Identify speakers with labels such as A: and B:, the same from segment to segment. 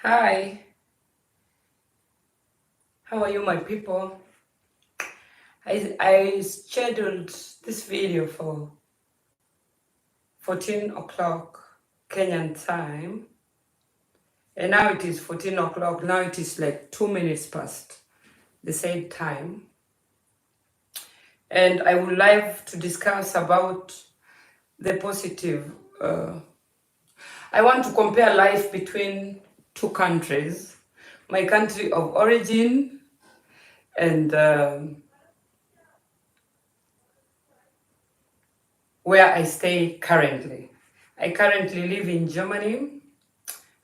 A: Hi, how are you, my people? I scheduled this video for 14 o'clock Kenyan time, and now it is 14 o'clock. Now it is like 2 minutes past the same time, and I would like to discuss about the positive. I want to compare life between two countries, my country of origin and where I stay currently. I currently live in Germany.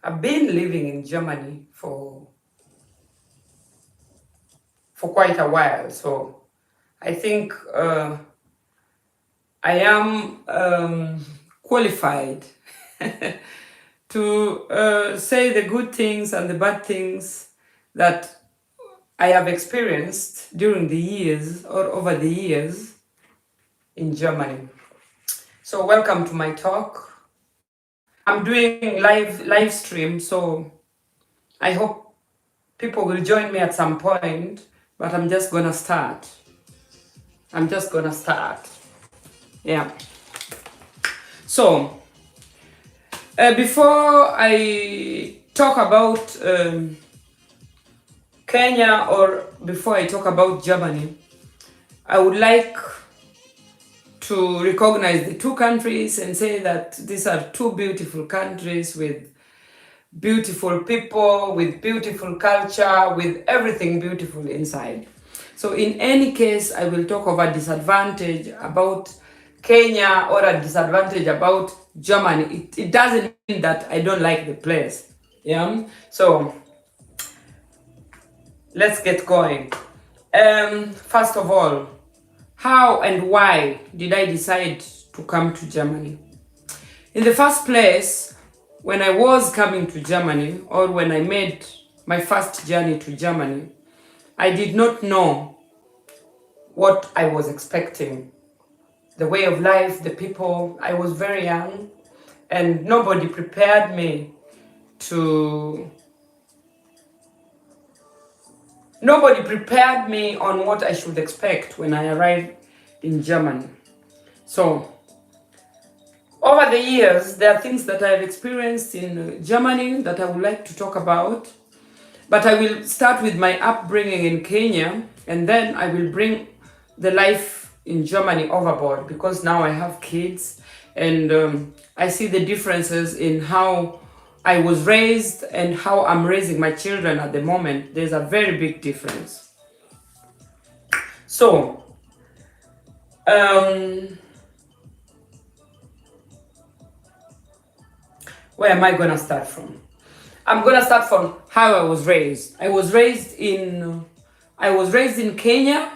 A: I've been living in Germany for quite a while, so I think I am qualified to say the good things and the bad things that I have experienced during the years or over the years in Germany. So welcome to my talk. I'm doing live stream, so I hope people will join me at some point, but I'm just gonna start. Yeah. So, before I talk about Kenya or before I talk about Germany, I would like to recognize the two countries and say that these are two beautiful countries with beautiful people, with beautiful culture, with everything beautiful inside. So in any case, I will talk of a disadvantage about Kenya or a disadvantage about Germany. It doesn't mean that I don't like the place. Yeah. So let's get going. First of all, how and why did I decide to come to Germany? In the first place, when I was coming to Germany, or when I made my first journey to Germany, I did not know what I was expecting. The way of life, the people, I was very young, and nobody prepared me on what I should expect when I arrived in Germany. So, over the years, there are things that I've experienced in Germany that I would like to talk about. But I will start with my upbringing in Kenya, and then I will bring the life in Germany overboard, because now I have kids and I see the differences in how I was raised and how I'm raising my children at the moment. There's a very big difference. So, where am I going to start from? I'm going to start from how I was raised. I was raised in Kenya.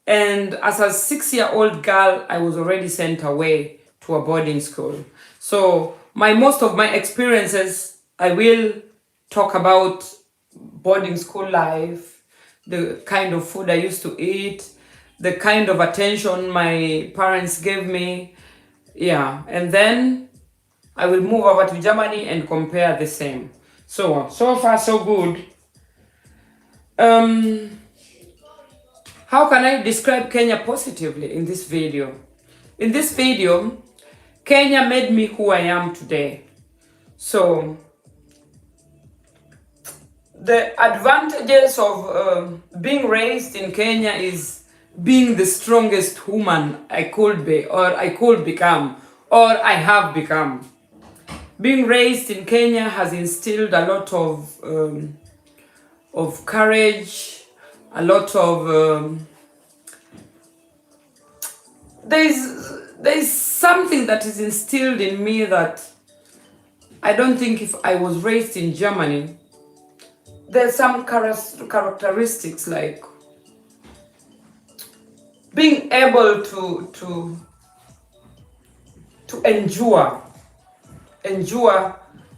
A: And as a 6-year-old girl, I was already sent away to a boarding school. So most of my experiences, I will talk about boarding school life, the kind of food I used to eat, the kind of attention my parents gave me. Yeah, and then I will move over to Germany and compare the same. So far so good. How can I describe Kenya positively in this video? In this video, Kenya made me who I am today. So, the advantages of being raised in Kenya is being the strongest woman I could be, or I could become, or I have become. Being raised in Kenya has instilled a lot of courage, a lot of there's something that is instilled in me that I don't think if I was raised in Germany, there's some characteristics like being able to endure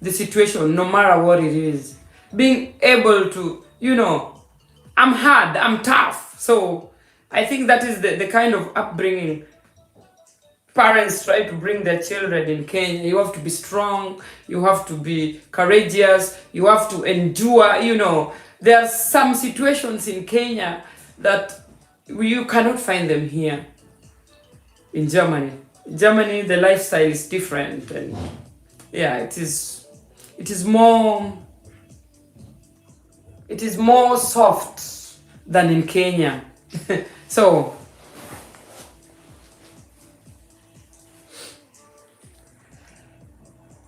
A: the situation no matter what it is. Being able to, I'm hard, I'm tough. So I think that is the kind of upbringing parents try to bring their children in Kenya. You have to be strong, you have to be courageous, you have to endure. There are some situations in Kenya that you cannot find them here in Germany. Germany, the lifestyle is different, and yeah, it is more soft than in Kenya. So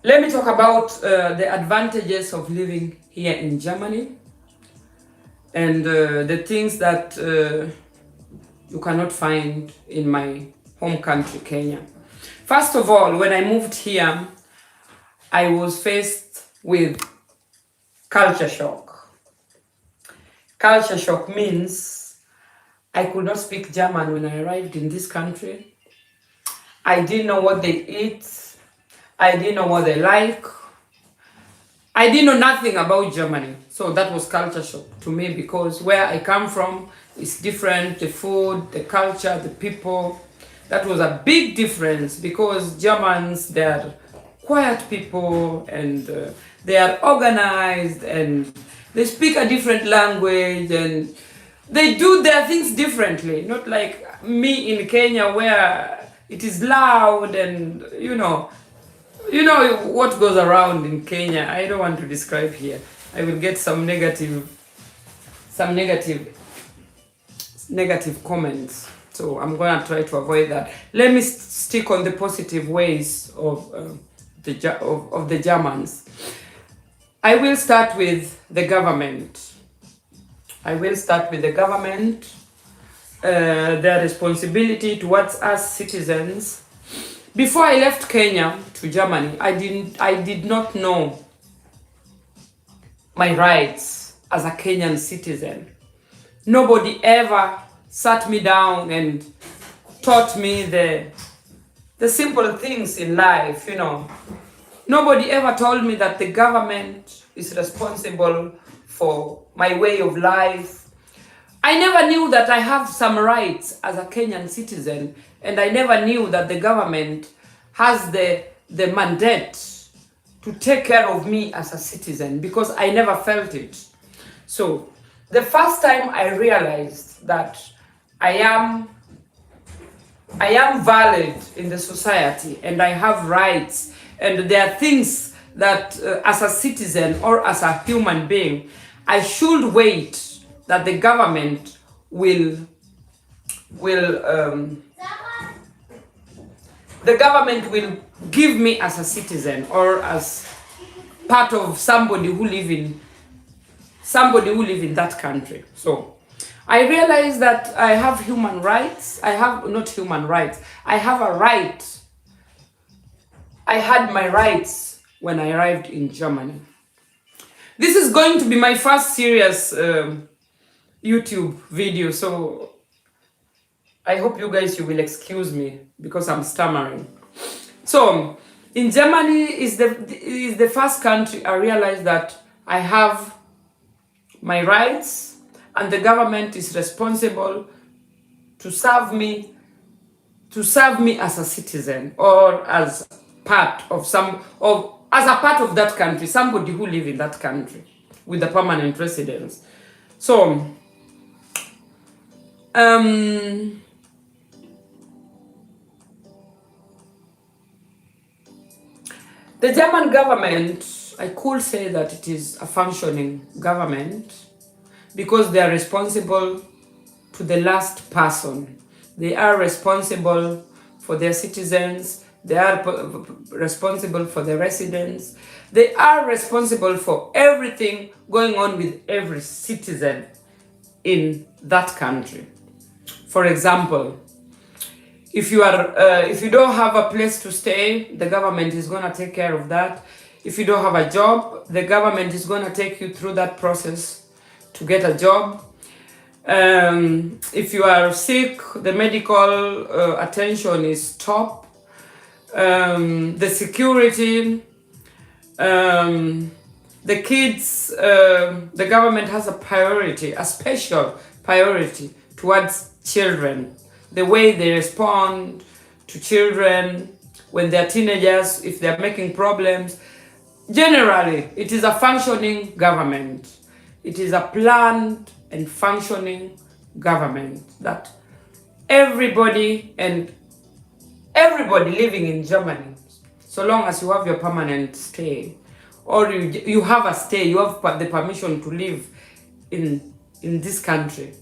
A: let me talk about the advantages of living here in Germany and the things that you cannot find in my home country, Kenya. First of all, when I moved here, I was faced with culture shock. Culture shock means I could not speak German when I arrived in this country. I didn't know what they eat. I didn't know what they like. I didn't know nothing about Germany. So that was culture shock to me, because where I come from is different. The food, the culture, the people. That was a big difference, because Germans, they are quiet people, and they are organized, and they speak a different language, and they do their things differently. Not like me in Kenya, where it is loud, and you know what goes around in Kenya. I don't want to describe here. I will get some negative comments. So I'm gonna try to avoid that. Let me stick on the positive ways of the Germans. I will start with the government. Their responsibility towards us citizens. Before I left Kenya to Germany, I did not know my rights as a Kenyan citizen. Nobody ever sat me down and taught me the simple things in life, Nobody ever told me that the government is responsible for my way of life. I never knew that I have some rights as a Kenyan citizen, and I never knew that the government has the mandate to take care of me as a citizen, because I never felt it. So the first time I realized that I am valid in the society, and I have rights, and there are things that as a citizen or as a human being, I should wait that the government will give me as a citizen, or as part of somebody who live in that country. So I realized that I have human rights. I have not human rights. I have a right. I had my rights when I arrived in Germany. This is going to be my first serious YouTube video, so I hope you will excuse me because I'm stammering. So in Germany is the first country I realized that I have my rights, and the government is responsible to serve me as a citizen, or as part of that country, somebody who live in that country with a permanent residence. So the German government, I could say that it is a functioning government, because they are responsible to the last person. They are responsible for their citizens. They are responsible for the residents. They are responsible for everything going on with every citizen in that country. For example, if you don't have a place to stay, the government is going to take care of that. If you don't have a job, the government is going to take you through that process to get a job. If you are sick, the medical attention is top. The security, the kids, the government has a special priority towards children. The way they respond to children when they're teenagers, if they're making problems. Generally, it is a functioning government. It is a planned and functioning government that everybody living in Germany, so long as you have your permanent stay, or you have a stay, you have the permission to live in this country,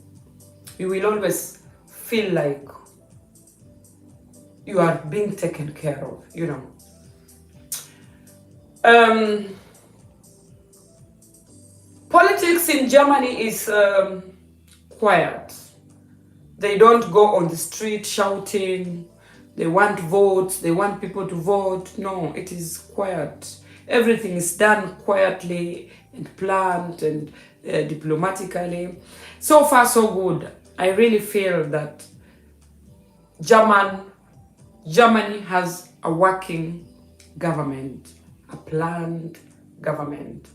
A: you will always feel like you are being taken care of, you know. Politics in Germany is quiet. They don't go on the street shouting, they want votes, they want people to vote. No, it is quiet. Everything is done quietly and planned and diplomatically. So far, so good. I really feel that Germany has a working government, a planned government,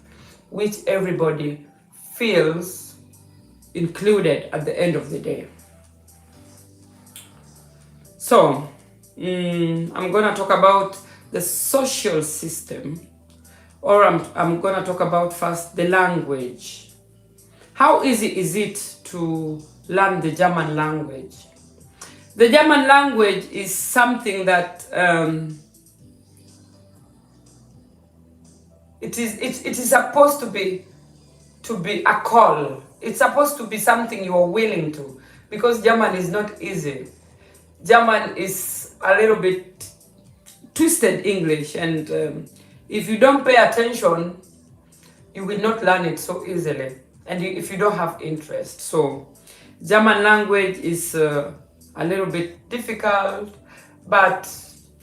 A: which everybody feels included at the end of the day. So, I'm going to talk about the social system, or I'm going to talk about first the language. How easy is it to learn the German language? The German language is something that it is supposed to be a call. It's supposed to be something you are willing to, because German is not easy. German is a little bit twisted English, and if you don't pay attention, you will not learn it so easily, and if you don't have interest. So German language is a little bit difficult, but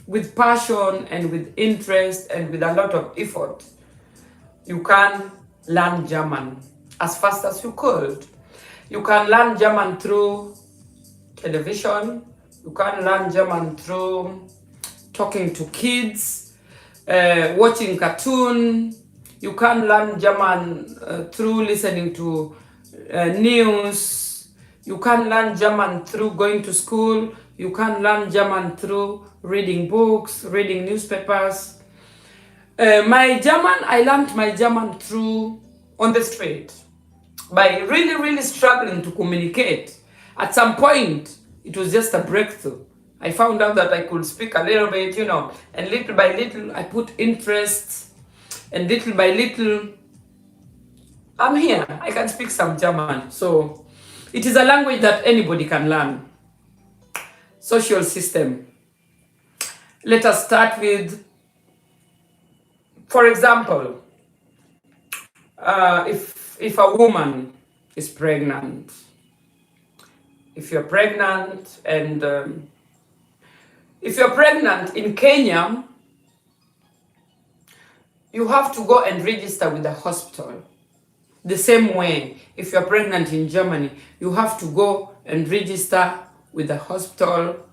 A: with passion and with interest and with a lot of effort, you can learn German as fast as you could. You can learn German through television. You can learn German through talking to kids, watching cartoon. You can learn German through listening to news. You can learn German through going to school. You can learn German through reading books, reading newspapers. I learned my German through on the street by really struggling to communicate. At some point, it was just a breakthrough. I found out that I could speak a little bit, you know, and little by little I put interest, and little by little I'm here. I can speak some German. So it is a language that anybody can learn. Social system. Let us start with, for example, if a woman is pregnant, if you're pregnant and if you're pregnant in Kenya, you have to go and register with the hospital. The same way, if you're pregnant in Germany, you have to go and register with the hospital,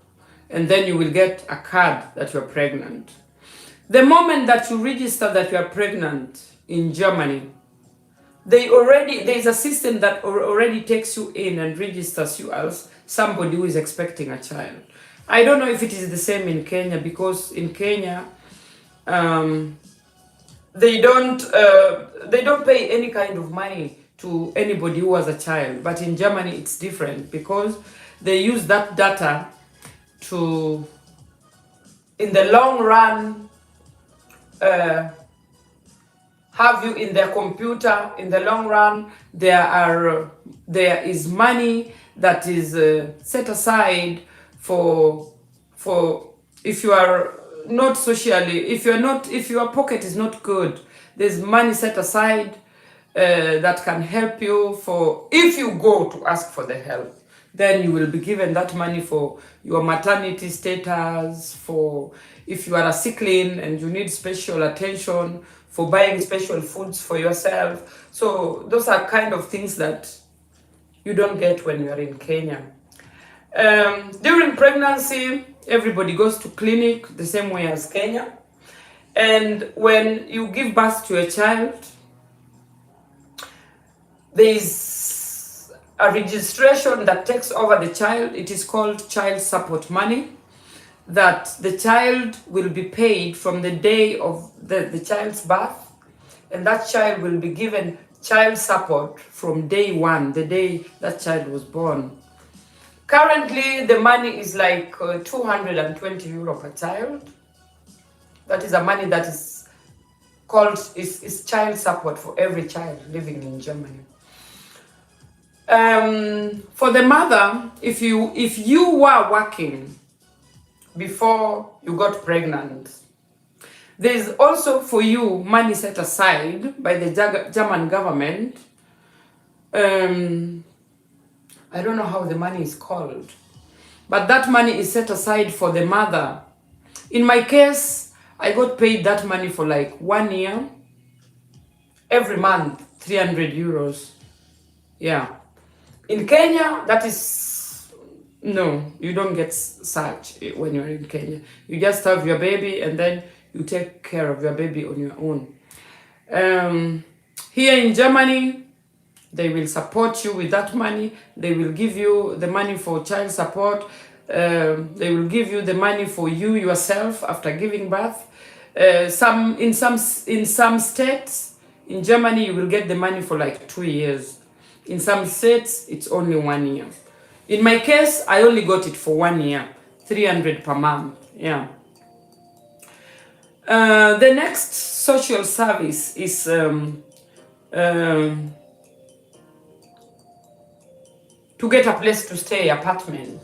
A: and then you will get a card that you're pregnant. The moment that you register that you are pregnant in Germany, there's a system that already takes you in and registers you as somebody who is expecting a child. I don't know if it is the same in Kenya, because in Kenya they don't pay any kind of money to anybody who has a child. But in Germany it's different, because they use that data to, in the long run, have you in their computer. In the long run, there is money that is set aside for if you are not socially, if your pocket is not good, there's money set aside that can help you for, if you go to ask for the help, then you will be given that money for your maternity status, for if you are a sickling and you need special attention, for buying special foods for yourself. So those are kind of things that you don't get when you are in Kenya. During pregnancy, everybody goes to clinic the same way as Kenya. And when you give birth to a child, there is a registration that takes over the child. It is called child support money. that the child will be paid from the day of the child's birth, and that child will be given child support from day one, the day that child was born. Currently, the money is like 220 euro per child. That is a money that is called is child support for every child living in Germany. For the mother, if you were working before you got pregnant, there is also for you money set aside by the German government. I don't know how the money is called, but that money is set aside for the mother. In my case, I got paid that money for like 1 year. Every month, 300 euros. Yeah. In Kenya, that is, no, you don't get such when you're in Kenya. You just have your baby and then you take care of your baby on your own. Here in Germany, they will support you with that money. They will give you the money for child support. They will give you the money for you yourself after giving birth. In some states, in Germany, you will get the money for like 2 years. In some states, it's only 1 year. In my case, I only got it for 1 year, 300 per month. Yeah. The next social service is to get a place to stay, apartment.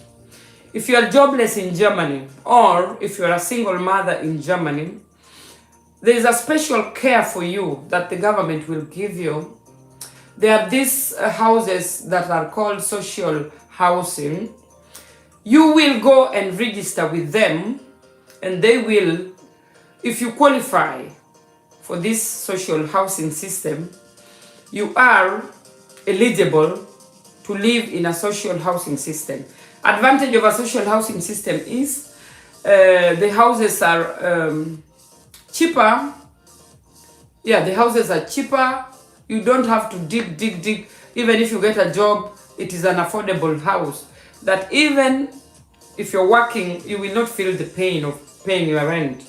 A: If you are jobless in Germany, or if you are a single mother in Germany, there is a special care for you that the government will give you. There are these houses that are called social housing. You will go and register with them, and they will, if you qualify for this social housing system, you are eligible to live in a social housing system. Advantage of a social housing system is the houses are cheaper. Yeah, the houses are cheaper. You don't have to dig. Even if you get a job, it is an affordable house. That even if you're working, you will not feel the pain of paying your rent.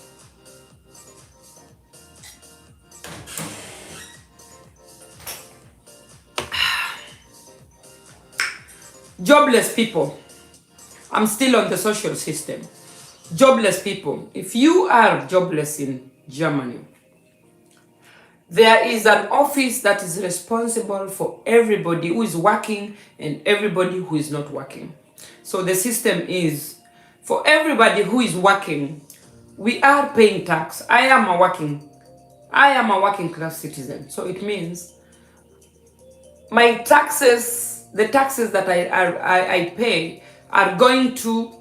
A: Jobless people. I'm still on the social system. Jobless people. If you are jobless in Germany, there is an office that is responsible for everybody who is working and everybody who is not working. So the system is, for everybody who is working, we are paying tax. I am a working class citizen. So it means my taxes, the taxes that I pay are going to,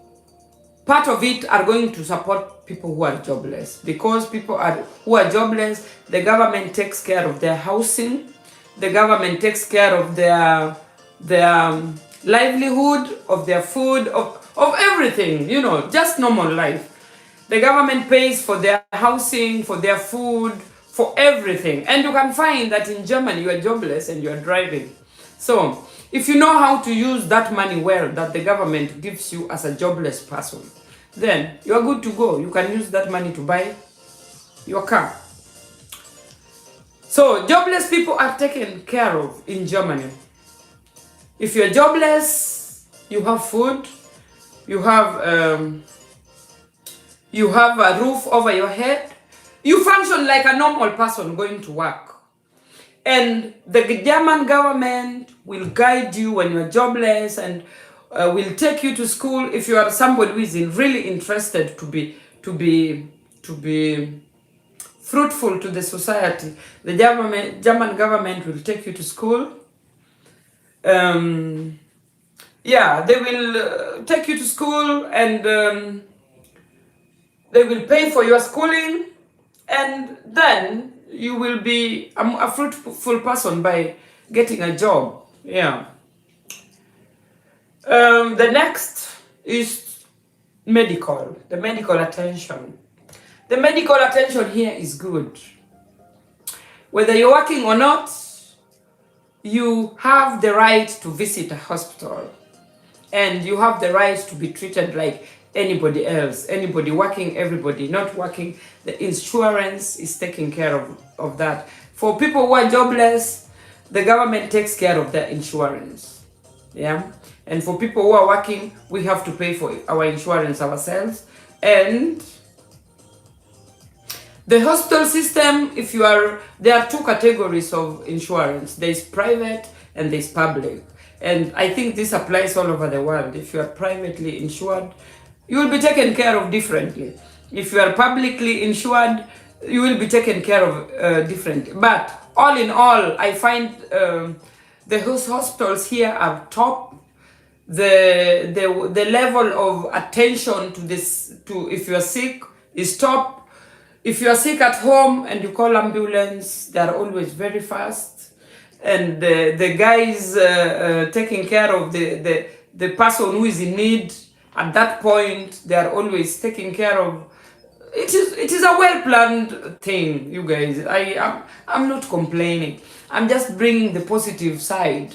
A: part of it are going to support people who are jobless. Because people who are jobless, the government takes care of their housing, the government takes care of their livelihood, of their food, of everything, you know, just normal life. The government pays for their housing, for their food, for everything. And you can find that in Germany you are jobless and you are driving. So if you know how to use that money well that the government gives you as a jobless person, then you are good to go. You can use that money to buy your car. So jobless people are taken care of in Germany. If you're jobless, you have food, you have a roof over your head, you function like a normal person going to work. And the German government will guide you when you're jobless and will take you to school. If you are somebody who is really interested to be fruitful to the society, the German government will take you to school. Yeah, they will take you to school and they will pay for your schooling, and then you will be a fruitful person by getting a job. Yeah. The next is medical, the medical attention. The medical attention here is good. Whether you're working or not, you have the right to visit a hospital and you have the right to be treated like anybody else, anybody working, everybody not working. The insurance is taking care of that. For people who are jobless, the government takes care of their insurance. Yeah. And for people who are working, we have to pay for our insurance ourselves. And the hospital system, there are two categories of insurance. There's private and there's public. And I think this applies all over the world. If you are privately insured, you will be taken care of differently. If you are publicly insured, you will be taken care of differently. But all in all, I find the hospitals here are top. The level of attention to if you are sick is top. If you are sick at home and you call ambulance, they are always very fast. And the guys taking care of the person who is in need at that point, they are always taking care of. It is a well-planned thing, you guys. I'm not complaining. I'm just bringing the positive side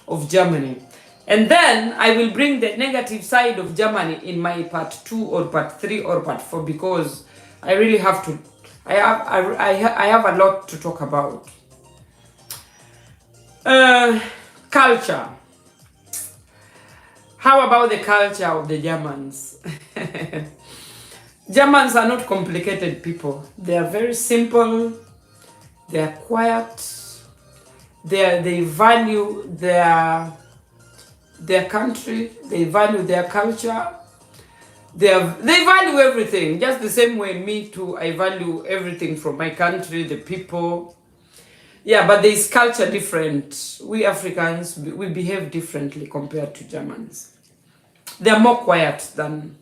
A: of Germany. And then I will bring the negative side of Germany in my part 2 or part 3 or part 4, because I really have to. I have a lot to talk about. Culture. How about the culture of the Germans? Germans are not complicated people. They are very simple. They are quiet. They value their country. They value their culture. They value everything, just the same way me too. I value everything from my country, the people. Yeah, but there is culture different. We Africans, we behave differently compared to Germans. They are more quiet than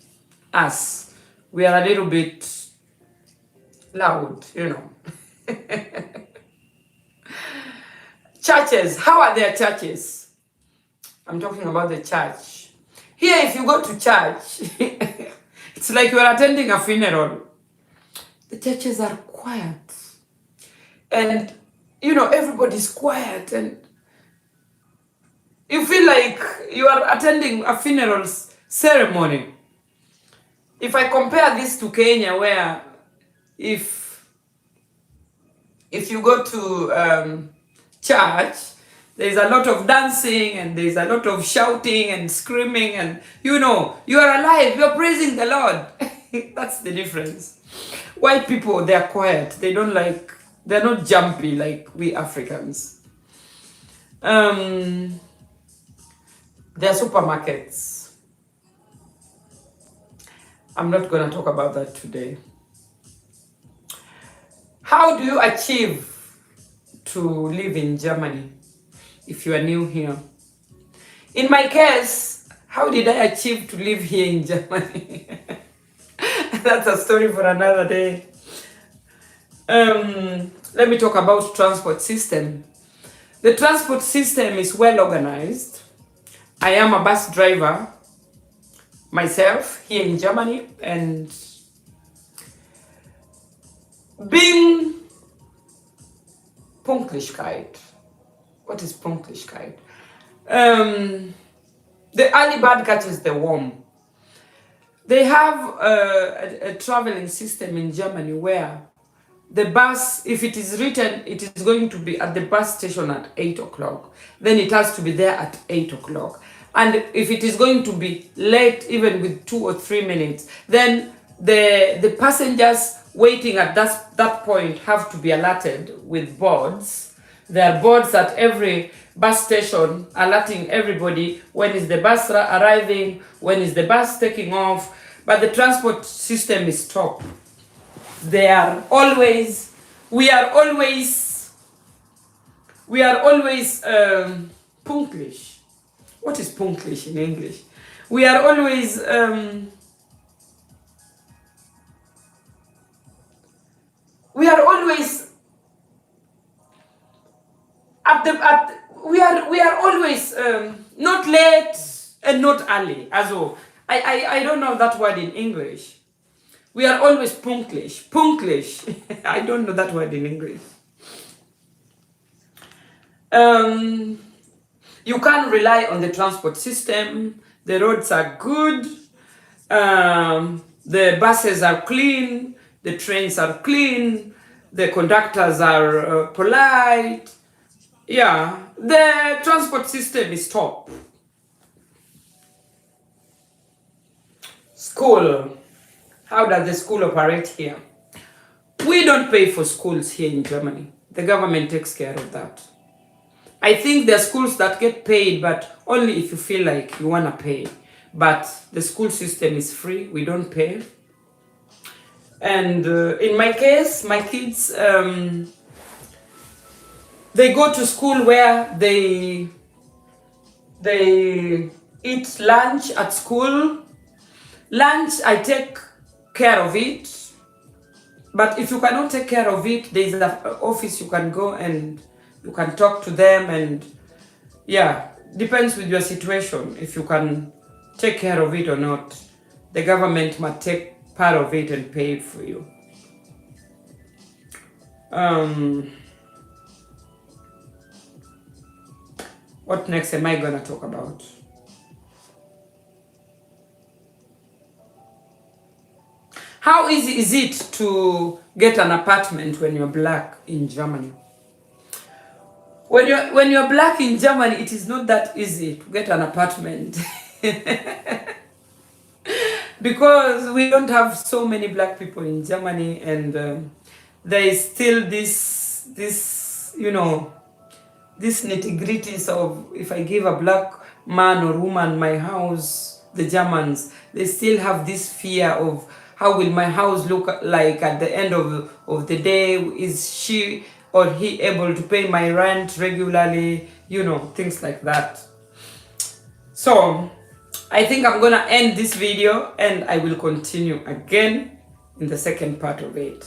A: us. We are a little bit loud, you know. Churches, how are their churches? I'm talking about the church. Here, if you go to church, it's like you're attending a funeral. The churches are quiet. And, you know, everybody's quiet. And you feel like you are attending a funeral ceremony. If I compare this to Kenya, where if you go to church, there's a lot of dancing and there's a lot of shouting and screaming, and you know, you are alive, you're praising the Lord. That's the difference. White people, they're quiet. They're not jumpy like we Africans. There are supermarkets. I'm not going to talk about that today. How do you achieve to live in Germany if you are new here? In my case, how did I achieve to live here in Germany? That's a story for another day. Let me talk about transport system. The transport system is well organized. I am a bus driver myself here in Germany, and being Pünktlichkeit. What is Pünktlichkeit? The early bird catches the worm. They have a traveling system in Germany where the bus, if it is written, it is going to be at the bus station at 8 o'clock, then it has to be there at 8 o'clock. And if it is going to be late, even with 2 or 3 minutes, then the passengers waiting at that point have to be alerted with boards. There are boards at every bus station alerting everybody when is the bus arriving, when is the bus taking off. But the transport system is top. We are always pünktlich. What is pünktlich in English? We are always always not late and not early. Also, I don't know that word in English. We are always pünktlich. Pünktlich. I don't know that word in English. You can rely on the transport system. The roads are good. The buses are clean, the trains are clean, the conductors are polite. Yeah, the transport system is top. School. How does the school operate here? We don't pay for schools here in Germany. The government takes care of that. I think there are schools that get paid, but only if you feel like you want to pay. But the school system is free. We don't pay. And in my case, my kids, they go to school where they eat lunch at school. Lunch, I take care of it. But if you cannot take care of it, there's an office you can go and you can talk to them. And yeah, depends with your situation, if you can take care of it or not. The government might take part of it and pay it for you. What next am I going to talk about? How easy is it to get an apartment when you're black in Germany? When you're black in Germany, it is not that easy to get an apartment. Because we don't have so many black people in Germany, and there is still this nitty-gritties of, if I give a black man or woman my house, the Germans, they still have this fear of, how will my house look like at the end of the day? Is she or he able to pay my rent regularly? Things like that. So I think I'm gonna end this video and I will continue again in the second part of it.